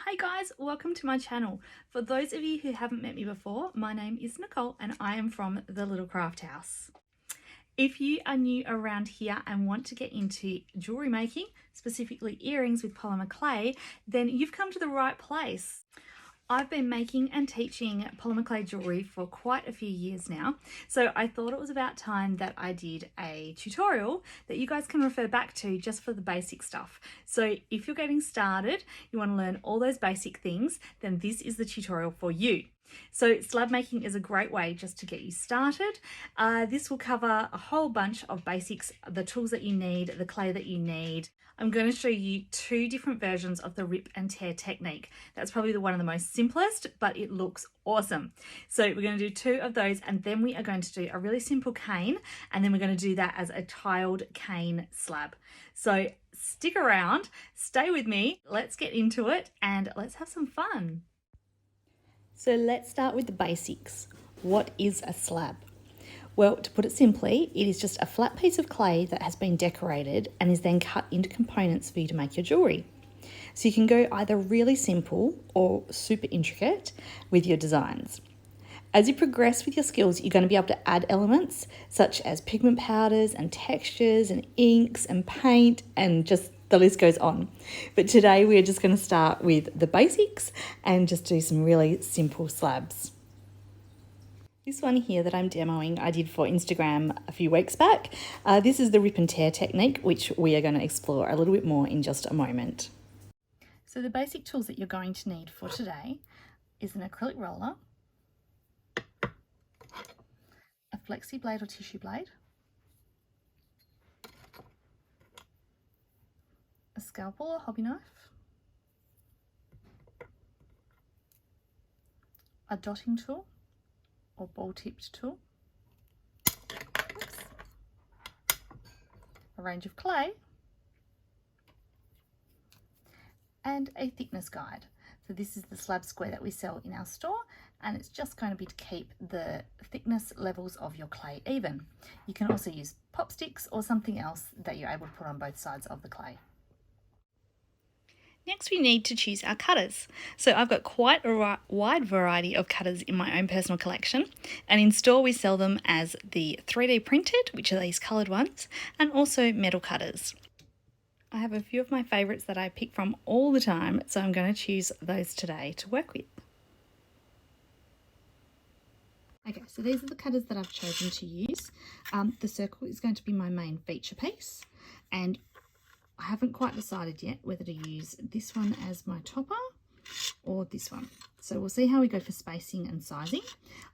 Hi guys, welcome to my channel. For those of you who haven't met me before, my name is Nicole and I am from The Little Craft House. If you are new around here and want to get into jewelry making, specifically earrings with polymer clay, then you've come to the right place. I've been making and teaching polymer clay jewelry for quite a few years now, so I thought it was about time that I did a tutorial that you guys can refer back to just for the basic stuff. So if you're getting started, you want to learn all those basic things, then this is the tutorial for you. So slab making is a great way just to get you started. This will cover a whole bunch of basics, the tools that you need, the clay that you need. I'm going to show you two different versions of the rip and tear technique. That's probably one of the most simplest, but it looks awesome. So we're going to do two of those, and then we are going to do a really simple cane, and then we're going to do that as a tiled cane slab. So stick around, stay with me, let's get into it, and let's have some fun. So let's start with the basics. What is a slab? Well, to put it simply, it is just a flat piece of clay that has been decorated and is then cut into components for you to make your jewelry. So you can go either really simple or super intricate with your designs. As you progress with your skills, you're going to be able to add elements such as pigment powders and textures and inks and paint, and just the list goes on. But today we're just going to start with the basics and just do some really simple slabs. This one here that I'm demoing, I did for Instagram a few weeks back. This is the rip and tear technique, which we are going to explore a little bit more in just a moment. So the basic tools that you're going to need for today is an acrylic roller, a flexi blade or tissue blade, a scalpel or hobby knife, a dotting tool or ball-tipped tool, a range of clay, and a thickness guide. So this is the slab square that we sell in our store, and it's just going to be to keep the thickness levels of your clay even. You can also use pop sticks or something else that you're able to put on both sides of the clay. Next, we need to choose our cutters. So I've got quite a wide variety of cutters in my own personal collection, and in store we sell them as the 3D printed, which are these coloured ones, and also metal cutters. I have a few of my favourites that I pick from all the time, so I'm going to choose those today to work with. Okay, so these are the cutters that I've chosen to use. The circle is going to be my main feature piece, and I haven't quite decided yet whether to use this one as my topper or this one. So we'll see how we go for spacing and sizing.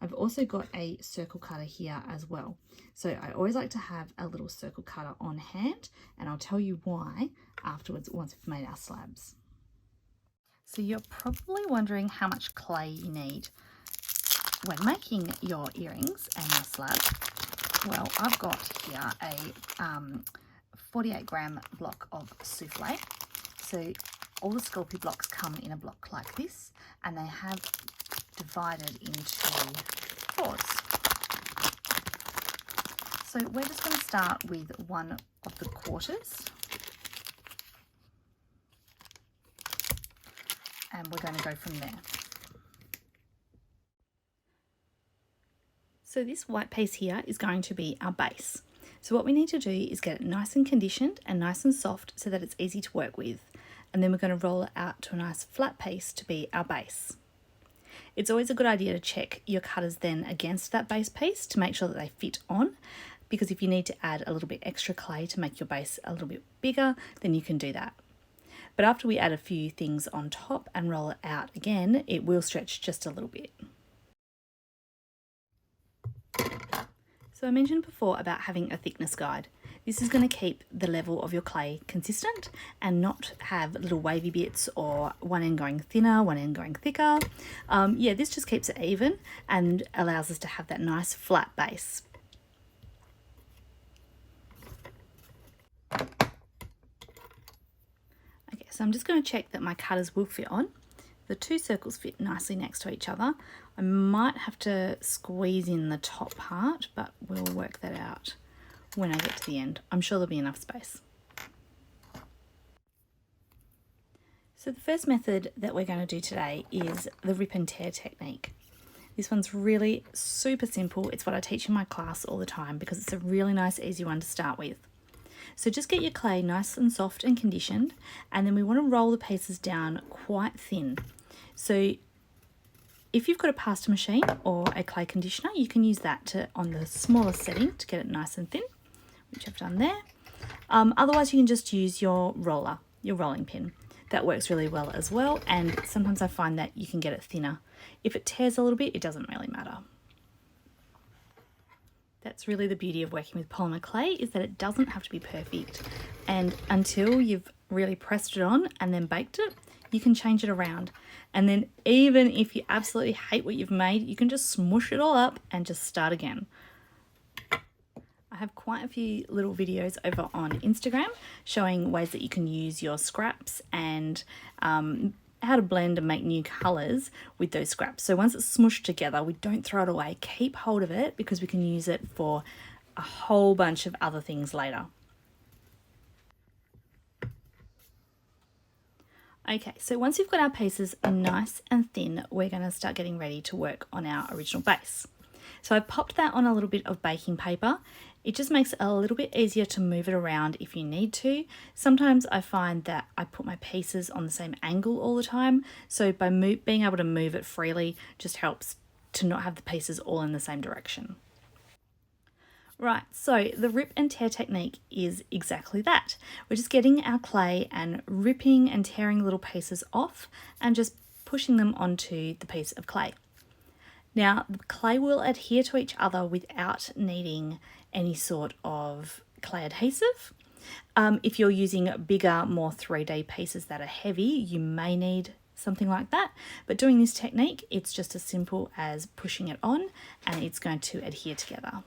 I've also got a circle cutter here as well. So I always like to have a little circle cutter on hand, and I'll tell you why afterwards once we've made our slabs. So you're probably wondering how much clay you need when making your earrings and your slabs. Well, I've got here a 48-gram block of souffle. So all the Sculpey blocks come in a block like this, and they have divided into fours. So we're just going to start with one of the quarters, and we're going to go from there. So this white piece here is going to be our base. So what we need to do is get it nice and conditioned and nice and soft so that it's easy to work with. And then we're going to roll it out to a nice flat piece to be our base. It's always a good idea to check your cutters then against that base piece to make sure that they fit on, because if you need to add a little bit extra clay to make your base a little bit bigger, then you can do that. But after we add a few things on top and roll it out again, it will stretch just a little bit. So I mentioned before about having a thickness guide. This is going to keep the level of your clay consistent and not have little wavy bits or one end going thinner, one end going thicker. Yeah, this just keeps it even and allows us to have that nice flat base. Okay, so I'm just going to check that my cutters will fit on. The two circles fit nicely next to each other. I might have to squeeze in the top part, but we'll work that out when I get to the end. I'm sure there'll be enough space. So the first method that we're going to do today is the rip and tear technique. This one's really super simple. It's what I teach in my class all the time because it's a really nice, easy one to start with. So just get your clay nice and soft and conditioned, and then we want to roll the pieces down quite thin. So if you've got a pasta machine or a clay conditioner, you can use that on the smallest setting to get it nice and thin, which I've done there. Otherwise, you can just use your roller, your rolling pin. That works really well as well, and sometimes I find that you can get it thinner. If it tears a little bit, it doesn't really matter. That's really the beauty of working with polymer clay, is that it doesn't have to be perfect, and until you've really pressed it on and then baked it, you can change it around. And then even if you absolutely hate what you've made, you can just smush it all up and just start again. I have quite a few little videos over on Instagram showing ways that you can use your scraps and how to blend and make new colours with those scraps. So once it's smushed together, we don't throw it away. Keep hold of it because we can use it for a whole bunch of other things later. Okay, so once we've got our pieces nice and thin, we're going to start getting ready to work on our original base. So I've popped that on a little bit of baking paper. It just makes it a little bit easier to move it around if you need to. Sometimes I find that I put my pieces on the same angle all the time, so by being able to move it freely just helps to not have the pieces all in the same direction. Right, so the rip and tear technique is exactly that. We're just getting our clay and ripping and tearing little pieces off and just pushing them onto the piece of clay. Now, the clay will adhere to each other without needing any sort of clay adhesive. If you're using bigger, more 3D pieces that are heavy, you may need something like that. But doing this technique, it's just as simple as pushing it on and it's going to adhere together.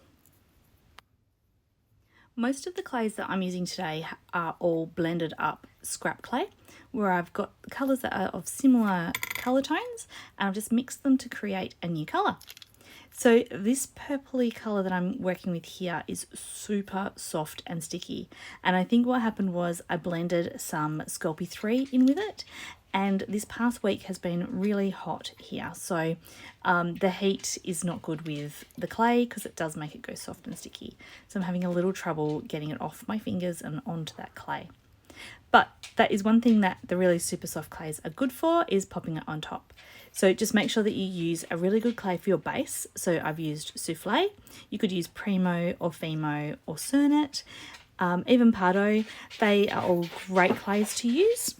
Most of the clays that I'm using today are all blended up scrap clay, where I've got colours that are of similar colour tones, and I've just mixed them to create a new colour. So this purpley colour that I'm working with here is super soft and sticky, and I think what happened was I blended some Sculpey 3 in with it, and this past week has been really hot here, so the heat is not good with the clay because it does make it go soft and sticky. So I'm having a little trouble getting it off my fingers and onto that clay. But that is one thing that the really super soft clays are good for, is popping it on top. So just make sure that you use a really good clay for your base. So I've used Soufflé. You could use Primo or Fimo or Cernet, even Pardo. They are all great clays to use,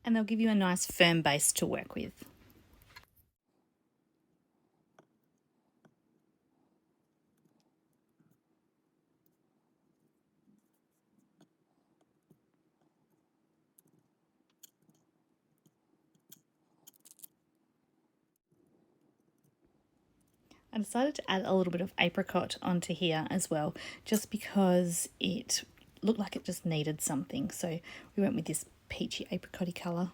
and they'll give you a nice firm base to work with. I decided to add a little bit of apricot onto here as well, just because it looked like it just needed something. So we went with this peachy apricot-y colour.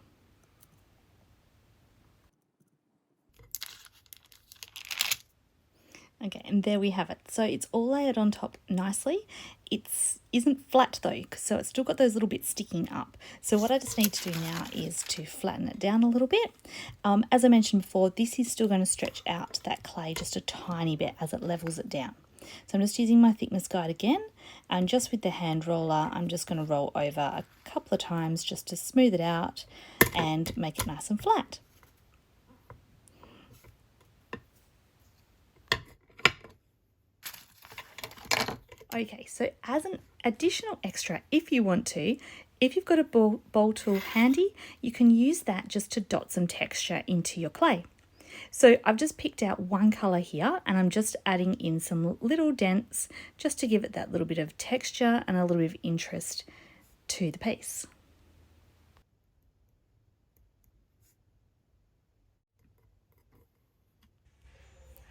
Okay, and there we have it. So it's all layered on top nicely. It isn't flat though, so it's still got those little bits sticking up. So what I just need to do now is to flatten it down a little bit. As I mentioned before, this is still going to stretch out that clay just a tiny bit as it levels it down. So I'm just using my thickness guide again, and just with the hand roller, I'm just going to roll over a couple of times just to smooth it out and make it nice and flat. Okay, so as an additional extra, if you want to, if you've got a bowl tool handy, you can use that just to dot some texture into your clay. So I've just picked out one colour here, and I'm just adding in some little dents just to give it that little bit of texture and a little bit of interest to the piece.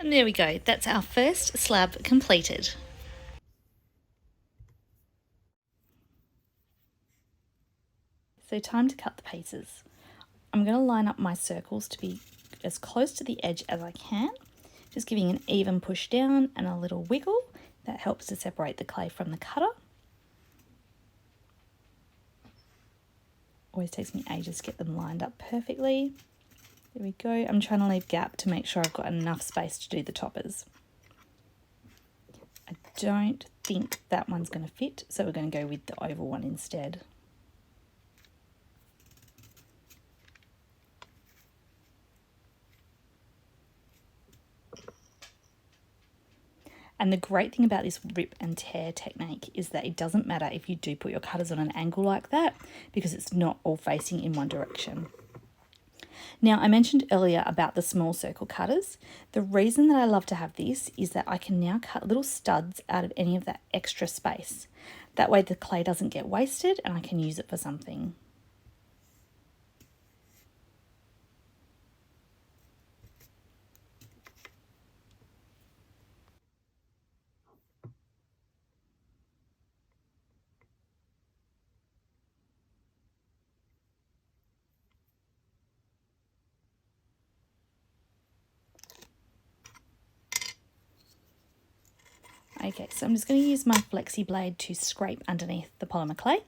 And there we go, that's our first slab completed. So time to cut the pieces. I'm going to line up my circles to be as close to the edge as I can, just giving an even push down and a little wiggle. That helps to separate the clay from the cutter. Always takes me ages to get them lined up perfectly. There we go. I'm trying to leave gap to make sure I've got enough space to do the toppers. I don't think that one's going to fit, so we're going to go with the oval one instead. And the great thing about this rip and tear technique is that it doesn't matter if you do put your cutters on an angle like that, because it's not all facing in one direction. Now, I mentioned earlier about the small circle cutters. The reason that I love to have this is that I can now cut little studs out of any of that extra space. That way the clay doesn't get wasted and I can use it for something. Okay, so I'm just going to use my flexi blade to scrape underneath the polymer clay.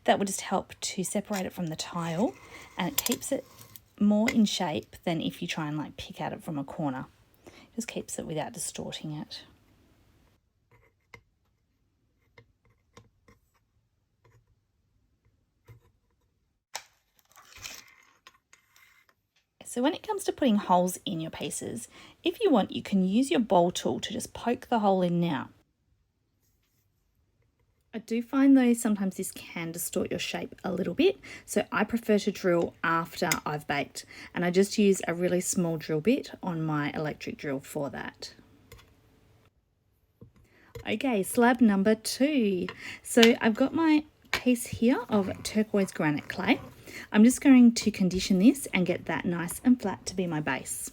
That will just help to separate it from the tile, and it keeps it more in shape than if you try and like pick at it from a corner. It just keeps it without distorting it. So when it comes to putting holes in your pieces, if you want, you can use your bowl tool to just poke the hole in now. I do find though sometimes this can distort your shape a little bit, so I prefer to drill after I've baked, and I just use a really small drill bit on my electric drill for that. Okay, slab number 2. So I've got my piece here of turquoise granite clay. I'm just going to condition this and get that nice and flat to be my base.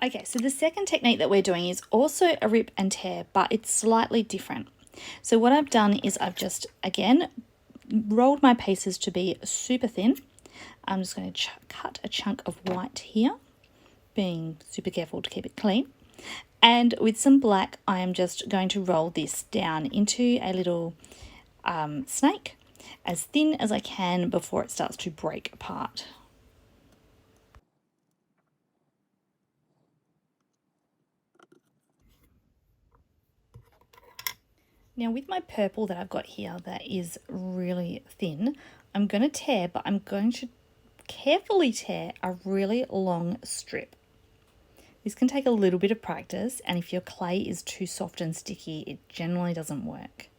Okay, so the second technique that we're doing is also a rip and tear, but it's slightly different. So what I've done is I've just, again, rolled my pieces to be super thin. I'm just going to cut a chunk of white here, being super careful to keep it clean. And with some black, I am just going to roll this down into a little snake, as thin as I can before it starts to break apart. Now with my purple that I've got here that is really thin, I'm going to tear, but I'm going to carefully tear a really long strip. This can take a little bit of practice, and if your clay is too soft and sticky, it generally doesn't work.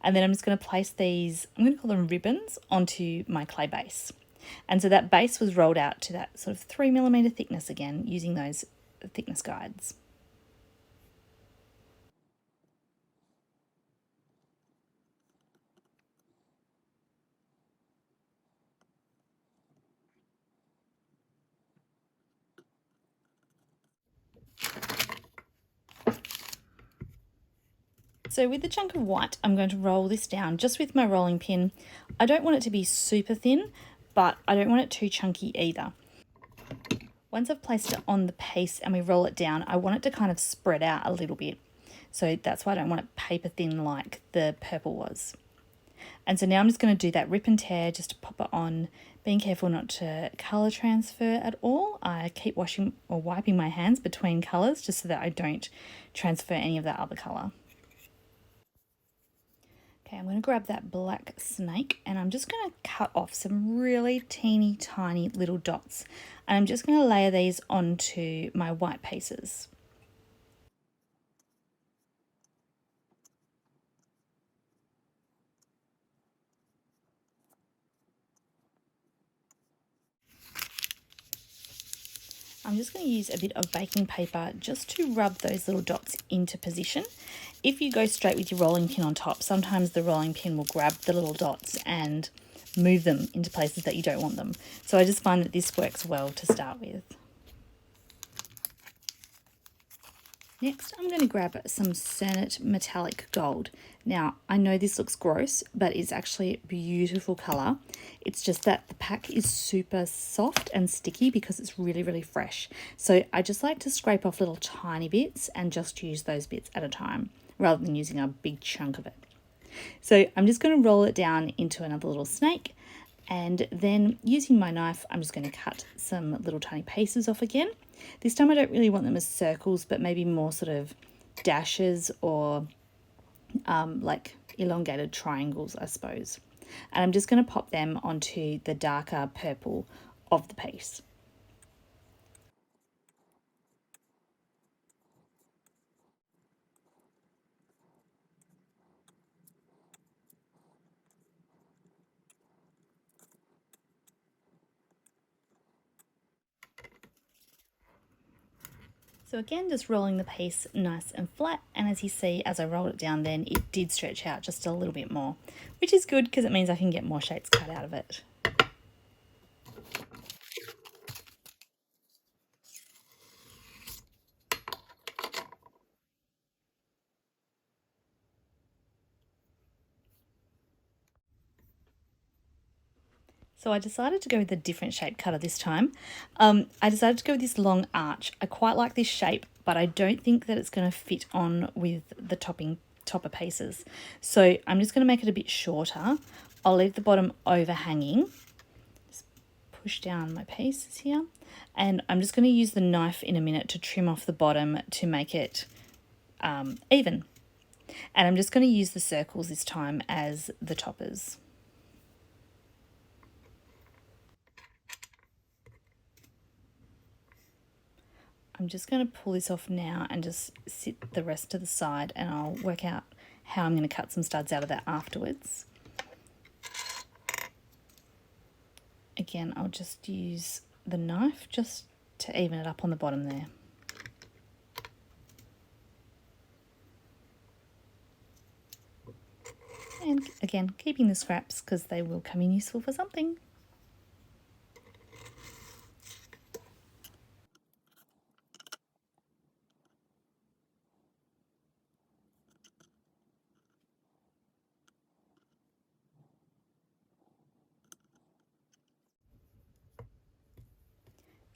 And then I'm just going to place these, I'm going to call them ribbons, onto my clay base. And so that base was rolled out to that sort of 3mm thickness again, using those thickness guides. So with the chunk of white, I'm going to roll this down just with my rolling pin. I don't want it to be super thin, but I don't want it too chunky either. Once I've placed it on the piece and we roll it down, I want it to kind of spread out a little bit. So that's why I don't want it paper thin like the purple was. And so now I'm just going to do that rip and tear just to pop it on, being careful not to colour transfer at all. I keep washing or wiping my hands between colours just so that I don't transfer any of that other colour. Okay, I'm going to grab that black snake and I'm just going to cut off some really teeny tiny little dots. And I'm just going to layer these onto my white pieces. I'm just going to use a bit of baking paper just to rub those little dots into position. If you go straight with your rolling pin on top, sometimes the rolling pin will grab the little dots and move them into places that you don't want them. So I just find that this works well to start with. Next, I'm going to grab some Cernit Metallic Gold. Now, I know this looks gross, but it's actually a beautiful colour. It's just that the pack is super soft and sticky because it's really, really fresh. So I just like to scrape off little tiny bits and just use those bits at a time, rather than using a big chunk of it. So I'm just going to roll it down into another little snake, and then using my knife, I'm just going to cut some little tiny pieces off again. This time I don't really want them as circles, but maybe more sort of dashes or like elongated triangles, I suppose. And I'm just going to pop them onto the darker purple of the piece. So again, just rolling the piece nice and flat, and as you see, as I rolled it down then, it did stretch out just a little bit more, which is good because it means I can get more shapes cut out of it. So I decided to go with a different shape cutter this time. I decided to go with this long arch. I quite like this shape, but I don't think that it's going to fit on with the topper pieces. So I'm just going to make it a bit shorter. I'll leave the bottom overhanging. Just push down my pieces here. And I'm just going to use the knife in a minute to trim off the bottom to make it even. And I'm just going to use the circles this time as the toppers. I'm just going to pull this off now and just sit the rest to the side, and I'll work out how I'm going to cut some studs out of that afterwards. Again, I'll just use the knife just to even it up on the bottom there. And again, keeping the scraps because they will come in useful for something.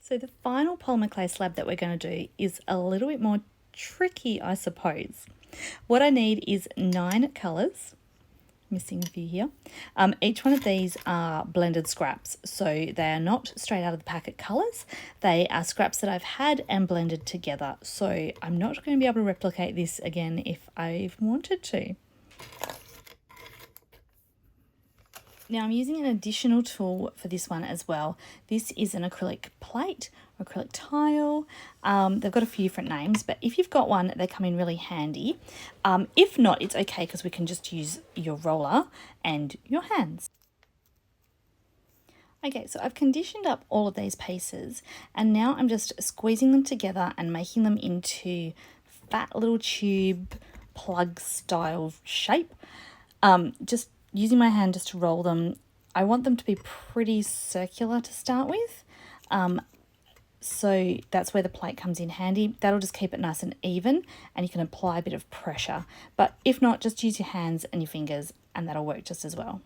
So the final polymer clay slab that we're going to do is a little bit more tricky, I suppose. What I need is 9 colours. Missing a few here. Each one of these are blended scraps, so they are not straight out of the packet colours. They are scraps that I've had and blended together, so I'm not going to be able to replicate this again if I wanted to. Now I'm using an additional tool for this one as well. This is an acrylic plate, or acrylic tile. They've got a few different names, but if you've got one, they come in really handy. If not, it's okay because we can just use your roller and your hands. Okay, so I've conditioned up all of these pieces, and now I'm just squeezing them together and making them into fat little tube plug style shape. Just using my hand just to roll them. I want them to be pretty circular to start with. So that's where the plate comes in handy. That'll just keep it nice and even, and you can apply a bit of pressure. But if not, just use your hands and your fingers and that'll work just as well.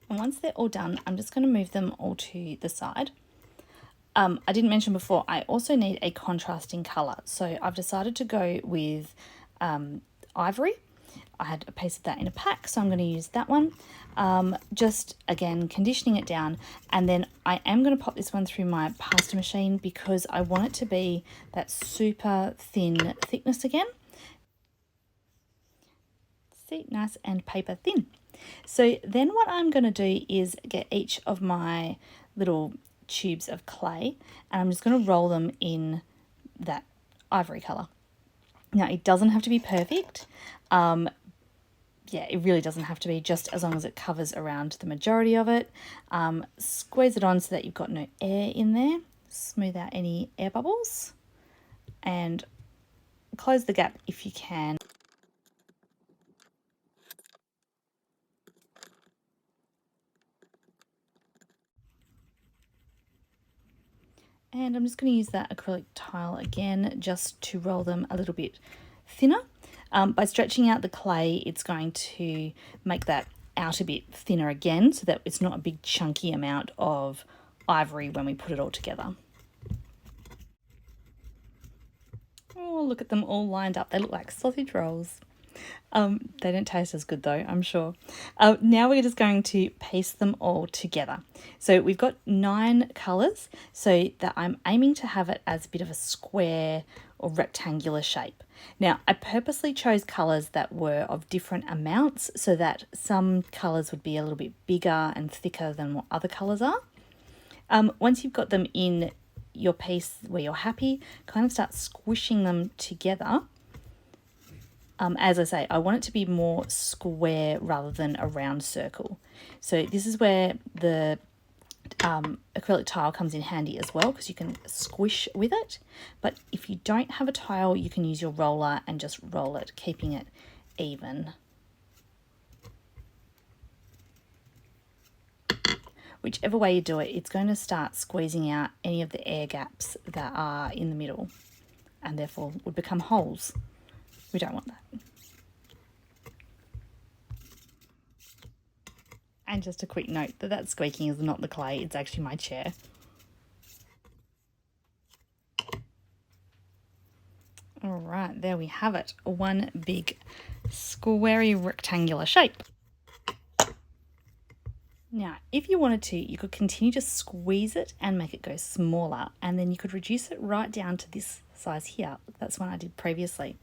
And once they're all done, I'm just going to move them all to the side. I didn't mention before, I also need a contrasting colour. So I've decided to go with ivory. I had a piece of that in a pack, so I'm going to use that one. Just, again, conditioning it down. And then I am going to pop this one through my pasta machine because I want it to be that super thin thickness again. See, nice and paper thin. So then what I'm going to do is get each of my little tubes of clay, and I'm just going to roll them in that ivory colour. Now, it doesn't have to be perfect. Yeah, it really doesn't have to be, just as long as it covers around the majority of it. Squeeze it on so that you've got no air in there. Smooth out any air bubbles and close the gap if you can. And I'm just going to use that acrylic tile again just to roll them a little bit thinner. By stretching out the clay, it's going to make that outer bit thinner again so that it's not a big chunky amount of ivory when we put it all together. Oh, look at them all lined up. They look like sausage rolls. They don't taste as good though, I'm sure. Now we're just going to paste them all together. So we've got 9 colours, so that I'm aiming to have it as a bit of a square or rectangular shape. Now, I purposely chose colours that were of different amounts so that some colours would be a little bit bigger and thicker than what other colours are. Once you've got them in your piece where you're happy, kind of start squishing them together. As I say, I want it to be more square rather than a round circle. So this is where the acrylic tile comes in handy as well, because you can squish with it. But if you don't have a tile, you can use your roller and just roll it, keeping it even. Whichever way you do it, it's going to start squeezing out any of the air gaps that are in the middle and therefore would become holes. We don't want that. And just a quick note that squeaking is not the clay, it's actually my chair. All right, there we have it. One big squarey rectangular shape. Now, if you wanted to, you could continue to squeeze it and make it go smaller, and then you could reduce it right down to this size here. That's one I did previously.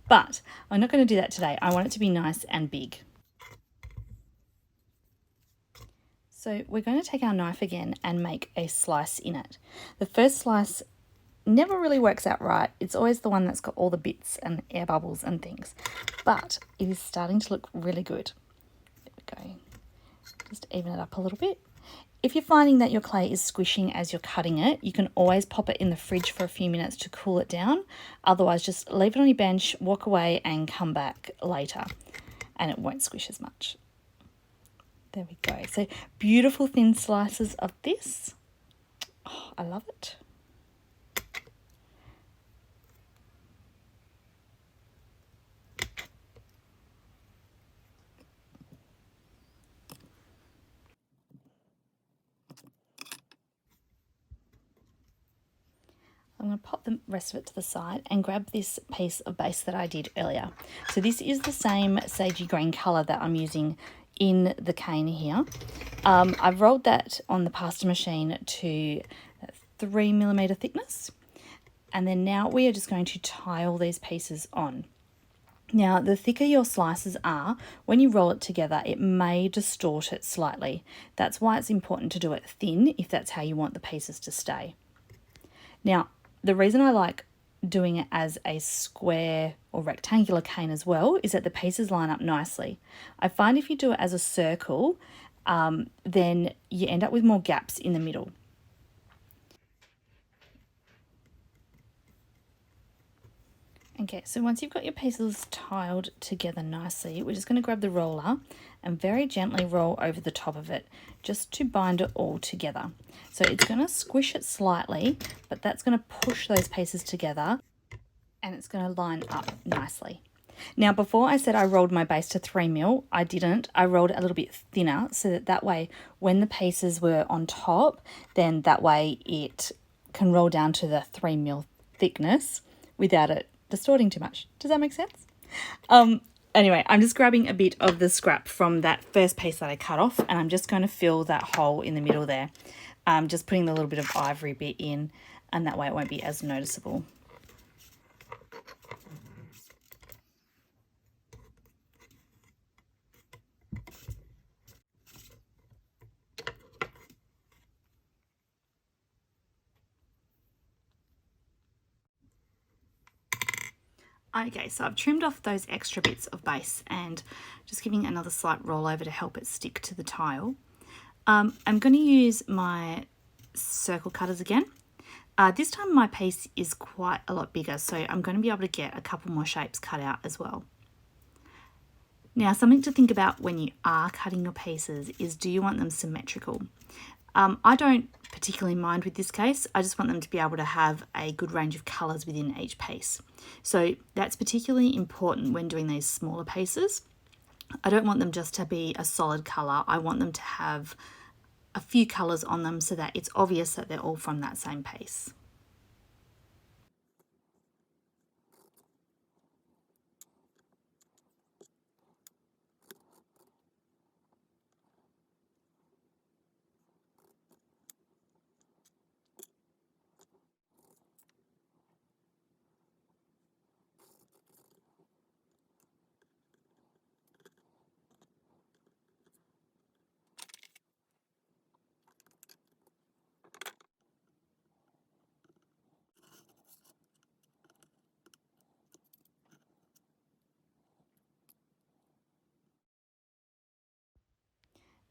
But I'm not going to do that today. I want it to be nice and big. So we're going to take our knife again and make a slice in it. The first slice never really works out right. It's always the one that's got all the bits and air bubbles and things. But it is starting to look really good. There we go. Just even it up a little bit. If you're finding that your clay is squishing as you're cutting it, you can always pop it in the fridge for a few minutes to cool it down. Otherwise, just leave it on your bench, walk away and come back later and it won't squish as much. There we go. So beautiful thin slices of this. Oh, I love it. I'm going to pop the rest of it to the side and grab this piece of base that I did earlier. So this is the same sagey green colour that I'm using in the cane here. I've rolled that on the pasta machine to 3mm thickness. And then now we are just going to tile these pieces on. Now, the thicker your slices are, when you roll it together, it may distort it slightly. That's why it's important to do it thin if that's how you want the pieces to stay. Now, the reason I like doing it as a square or rectangular cane as well is that the pieces line up nicely. I find if you do it as a circle, then you end up with more gaps in the middle. Okay, so once you've got your pieces tiled together nicely, we're just going to grab the roller and very gently roll over the top of it just to bind it all together. So it's going to squish it slightly, but that's going to push those pieces together and it's going to line up nicely. Now, before I said I rolled my base to 3mm, I didn't. I rolled it a little bit thinner so that way when the pieces were on top, then that way it can roll down to the 3mm thickness without it distorting too much. Does that make sense? Anyway, I'm just grabbing a bit of the scrap from that first piece that I cut off and I'm just going to fill that hole in the middle there. Just putting the little bit of ivory bit in and that way it won't be as noticeable. Okay, so I've trimmed off those extra bits of base and just giving another slight roll over to help it stick to the tile. I'm going to use my circle cutters again. This time my piece is quite a lot bigger, so I'm going to be able to get a couple more shapes cut out as well. Now, something to think about when you are cutting your pieces is, do you want them symmetrical? I don't particularly mind with this case. I just want them to be able to have a good range of colours within each piece. So that's particularly important when doing these smaller pieces. I don't want them just to be a solid colour. I want them to have a few colours on them so that it's obvious that they're all from that same piece.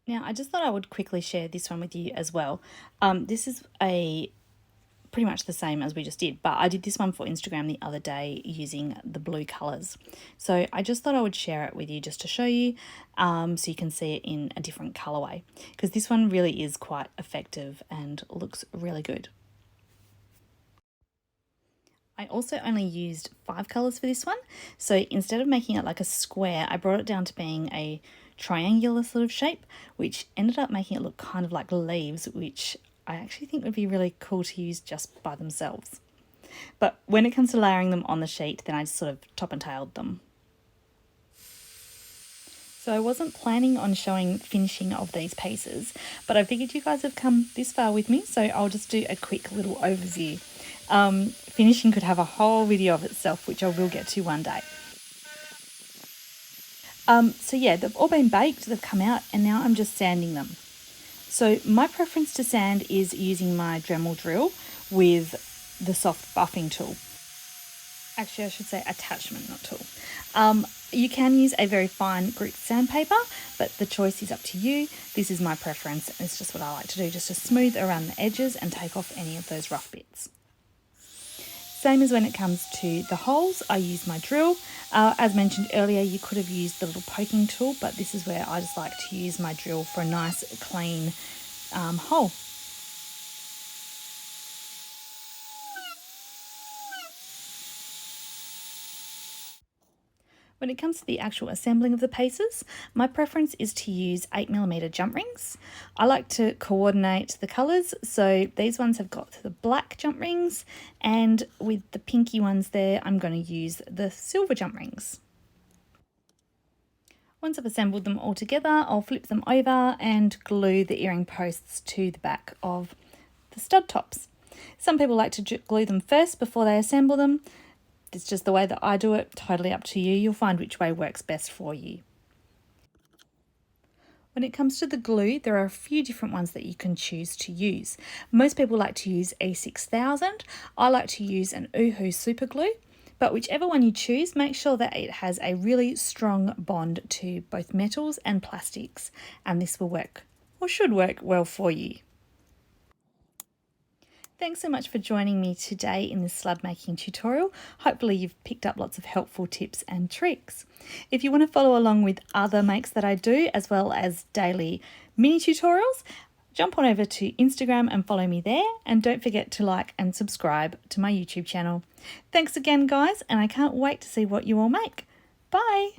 Now, I just thought I would quickly share this one with you as well. This is pretty much the same as we just did, but I did this one for Instagram the other day using the blue colours. So I just thought I would share it with you just to show you, so you can see it in a different colourway, because this one really is quite effective and looks really good. I also only used 5 colours for this one, so instead of making it like a square, I brought it down to being a triangular sort of shape, which ended up making it look kind of like leaves, which I actually think would be really cool to use just by themselves. But when it comes to layering them on the sheet, then I just sort of top and tailed them. So I wasn't planning on showing finishing of these pieces, but I figured you guys have come this far with me, so I'll just do a quick little overview. Finishing could have a whole video of itself, which I will get to one day. So yeah, they've all been baked, they've come out, and now I'm just sanding them. So my preference to sand is using my Dremel drill with the soft buffing tool. Actually, I should say attachment, not tool. You can use a very fine grit sandpaper, but the choice is up to you. This is my preference, and it's just what I like to do, just to smooth around the edges and take off any of those rough bits. Same as when it comes to the holes, I use my drill. As mentioned earlier, you could have used the little poking tool, but this is where I just like to use my drill for a nice clean hole. When it comes to the actual assembling of the pieces, my preference is to use 8mm jump rings. I like to coordinate the colours, so these ones have got the black jump rings, and with the pinky ones there, I'm going to use the silver jump rings. Once I've assembled them all together, I'll flip them over and glue the earring posts to the back of the stud tops. Some people like to glue them first before they assemble them. It's just the way that I do it, totally up to you. You'll find which way works best for you. When it comes to the glue, there are a few different ones that you can choose to use. Most people like to use E6000. I like to use an Uhu super glue, but whichever one you choose, make sure that it has a really strong bond to both metals and plastics, and this will work, or should work, well for you. Thanks so much for joining me today in this slab making tutorial. Hopefully you've picked up lots of helpful tips and tricks. If you want to follow along with other makes that I do, as well as daily mini tutorials, jump on over to Instagram and follow me there, and don't forget to like and subscribe to my YouTube channel. Thanks again, guys, and I can't wait to see what you all make. Bye!